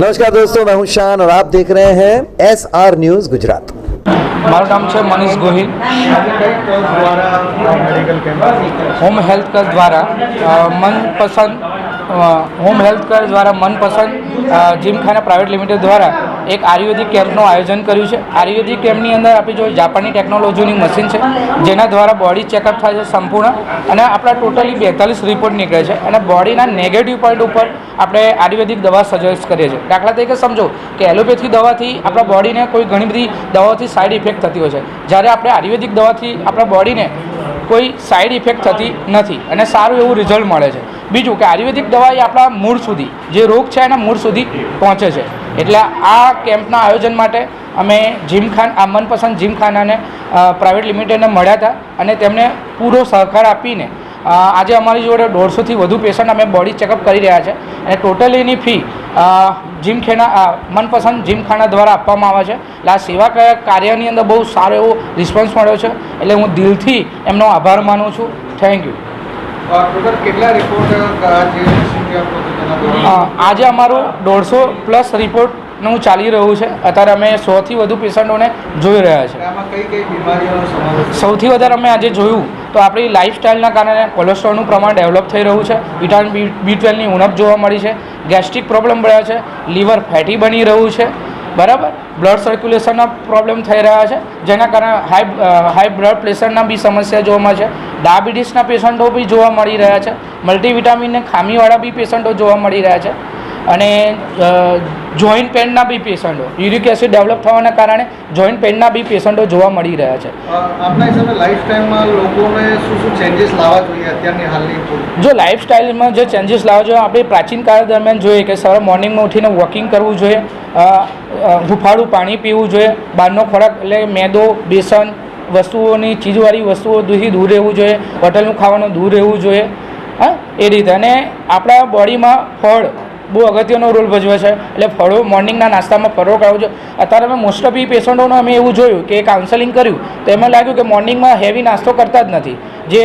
नमस्कार दोस्तों, मैं हूं शान और आप देख रहे हैं SR न्यूज़ गुजरात। મારું નામ છે Manish Gohil. Home health care દ્વારા મનપસંદ જીમખાના પ્રાઇવેટ લિમિટેડ દ્વારા એક આયુર્વેદિક કેમ્પનું આયોજન કર્યું છે। આયુર્વેદિક કેમ્પની અંદર આપણે જો જાપાની ટેકનોલોજીની મશીન છે જેના દ્વારા બોડી ચેકઅપ થાય છે સંપૂર્ણ, અને આપણા ટોટલી 42 રિપોર્ટ નીકળે છે અને બોડીના નેગેટિવ પોઈન્ટ ઉપર આપણે આયુર્વેદિક દવા સજેસ્ટ કરીએ છીએ। દાખલા તરીકે સમજો કે એલોપેથી દવાથી આપણા બોડીને કોઈ ઘણી બધી દવાઓથી સાઇડ ઇફેક્ટ થતી હોય છે, જ્યારે આપણે આયુર્વેદિક દવાથી આપણા બોડીને કોઈ સાઇડ ઇફેક્ટ થતી નથી અને સારું એવું રિઝલ્ટ મળે છે। બીજું કે આયુર્વેદિક દવા એ આપણા મૂળ સુધી, જે રોગ છે એના મૂળ સુધી પહોંચે છે। એટલે આ કેમ્પના આયોજન માટે અમે મનપસંદ જીમખાનાને પ્રાઇવેટ લિમિટેડને મળ્યા હતા અને તેમને પૂરો સહકાર આપીને આજે અમારી જોડે 150થી વધુ પેશન્ટ અમે બોડી ચેકઅપ કરી રહ્યા છે અને ટોટલીની ફી મનપસંદ જીમખાના દ્વારા આપવામાં આવે છે। એટલે આ સેવા કાર્યની અંદર બહુ સારો એવો રિસ્પોન્સ મળ્યો છે, એટલે હું દિલથી એમનો આભાર માનું છું। Thank you. આજે અમારું 150+ રિપોર્ટનું ચાલી રહ્યું છે। અત્યારે અમે 100થી વધુ પેશન્ટોને જોઈ રહ્યા છે। સૌથી વધારે અમે આજે જોયું તો આપણી લાઇફસ્ટાઇલના કારણે કોલેસ્ટ્રોલનું પ્રમાણ ડેવલપ થઈ રહ્યું છે, વિટામિન B12ની ઉણપ જોવા મળી છે, ગેસ્ટ્રિક પ્રોબ્લેમ મળ્યા છે, લીવર ફેટી બની રહ્યું છે, બરાબર, બ્લડ સર્ક્યુલેશનના પ્રોબ્લેમ થઈ રહ્યા છે, જેના કારણે હાઈ બ્લડ પ્રેશરના બી સમસ્યા જોવા મળે છે, ડાયાબિટીસના પેશન્ટો બી જોવા મળી રહ્યા છે, મલ્ટીવિટામિનને ખામીવાળા બી પેશન્ટો જોવા મળી રહ્યા છે, અને જોઈન્ટ પેઇનના બી પેશન્ટો, યુરિક એસિડ ડેવલપ થવાના કારણે જોઈન્ટ પેઇનના બી પેશન્ટો જોવા મળી રહ્યા છે। આપના હિસાબે લાઈફસ્ટાઈલમાં લોકોને શું ચેન્જીસ લાવવા જોઈએ અત્યારની હાલની? જો લાઈફસ્ટાઈલમાં જે ચેન્જીસ લાવવા જોઈએ, આપણે પ્રાચીન કાળ દરમિયાન જોઈએ કે સવારે મોર્નિંગમાં ઉઠીને વોકિંગ કરવું જોઈએ, હુંફાળું પાણી પીવું જોઈએ, બહારનો ખોરાક એટલે મેદો, બેસન વસ્તુઓની ચીજવાળી વસ્તુઓથી દૂર રહેવું જોઈએ, હોટલનું ખાવાનું દૂર રહેવું જોઈએ, હા એ રીતે। અને આપણા બોડીમાં ફળ બહુ અગત્યનો રોલ ભજવે છે, એટલે ફળો મોર્નિંગના નાસ્તામાં ફળો ખાવું જોઈએ। અત્યારે અમે મોસ્ટ ઓફ પેશન્ટોને અમે એવું જોયું કે કાઉન્સેલિંગ કર્યું તો એમાં લાગ્યું કે મોર્નિંગમાં હેવી નાસ્તો કરતા જ નથી, જે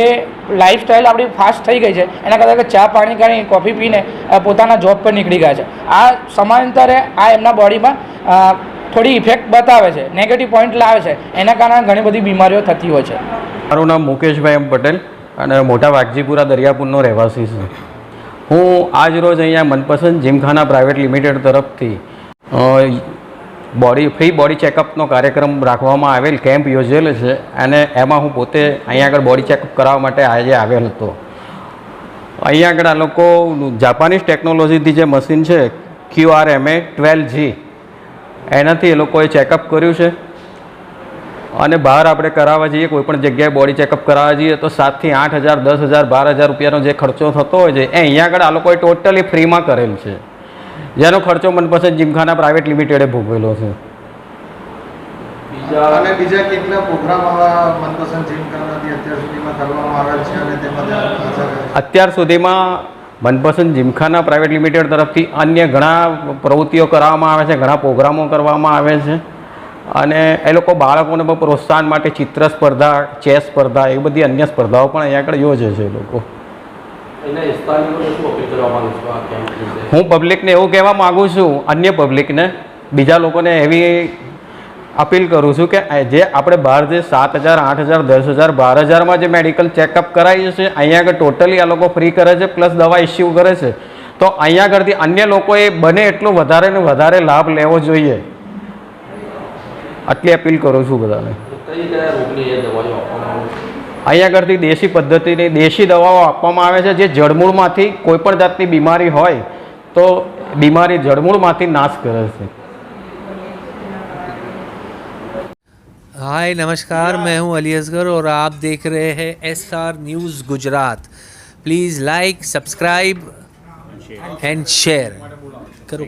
લાઈફસ્ટાઈલ આપણી ફાસ્ટ થઈ ગઈ છે એના કરતાં કે ચા પાણી કરીને કોફી પીને પોતાના જોબ પર નીકળી ગયા છે। આ સમયાંતરે આ એમના બોડીમાં થોડી ઇફેક્ટ બતાવે છે, નેગેટિવ પોઈન્ટ લાવે છે, એના કારણે ઘણી બધી બીમારીઓ થતી હોય છે। મારું નામ મુકેશભાઈ પટેલ અને મોટા વાઘજીપુરા દરિયાપુરનો રહેવાસી છું। હું આજ રોજ અહીંયા મનપસંદ જીમખાના પ્રાઇવેટ લિમિટેડ તરફથી ફ્રી બોડી ચેકઅપનો કાર્યક્રમ રાખવામાં આવેલ, કેમ્પ યોજેલ છે અને એમાં હું પોતે અહીંયા આગળ બોડી ચેકઅપ કરાવવા માટે આજે આવેલ હતો। અહીંયા આગળ આ લોકો જાપાનીઝ ટેકનોલોજીથી જે મશીન છે QRMA 12G એનાથી એ લોકોએ ચેકઅપ કર્યું છે, અને બહાર આપણે કરાવવા જઈએ, કોઈપણ જગ્યાએ બોડી ચેકઅપ કરાવવા જઈએ તો 7,000 થી 8,000, 10,000, 12,000 રૂપિયાનો જે ખર્ચો થતો હોય છે એ અહીંયા આગળ આ લોકોએ ટોટલી ફ્રીમાં કરેલ છે, જેનો ખર્ચો મનપસંદ જીમખાના પ્રાઇવેટ લિમિટેડે ભોગવેલો છે। બીજા કેટલા પ્રોગ્રામ મનપસંદ જીમખાનાથી અત્યાર સુધીમાં કરવામાં આવેલ છે અને તેમાં અત્યાર સુધીમાં મનપસંદ જીમખાના પ્રાઇવેટ લિમિટેડ તરફથી અન્ય ઘણા પ્રવૃત્તિઓ કરવામાં આવે છે, ઘણા પ્રોગ્રામો કરવામાં આવે છે, અને એ લોકો બાળકોને પણ પ્રોત્સાહન માટે ચિત્ર સ્પર્ધા, ચેસ સ્પર્ધા એ બધી અન્ય સ્પર્ધાઓ પણ અહીંયા આગળ યોજે છે એ લોકો। હું પબ્લિકને એવું કહેવા માગું છું, અન્ય પબ્લિકને, બીજા લોકોને એવી અપીલ કરું છું કે જે આપણે બહાર જે 7,000, 8,000, 10,000, 12,000માં જે મેડિકલ ચેકઅપ કરાવીએ છીએ અહીંયા આગળ ટોટલી આ લોકો ફ્રી કરે છે, પ્લસ દવા ઇસ્યુ કરે છે, તો અહીંયા આગળથી અન્ય લોકોએ બને એટલો વધારે ને વધારે લાભ લેવો જોઈએ, આટલી અપીલ કરું છું બધાને। અહીંયા આગળથી દેશી પદ્ધતિની દેશી દવાઓ આપવામાં આવે છે, જે જડમૂળમાંથી કોઈપણ જાતની બીમારી હોય તો બીમારી જડમૂળમાંથી નાશ કરે છે। हाय नमस्कार, मैं हूं अली असगर और आप देख रहे हैं SR news Gujarat. Please like, subscribe and share करो।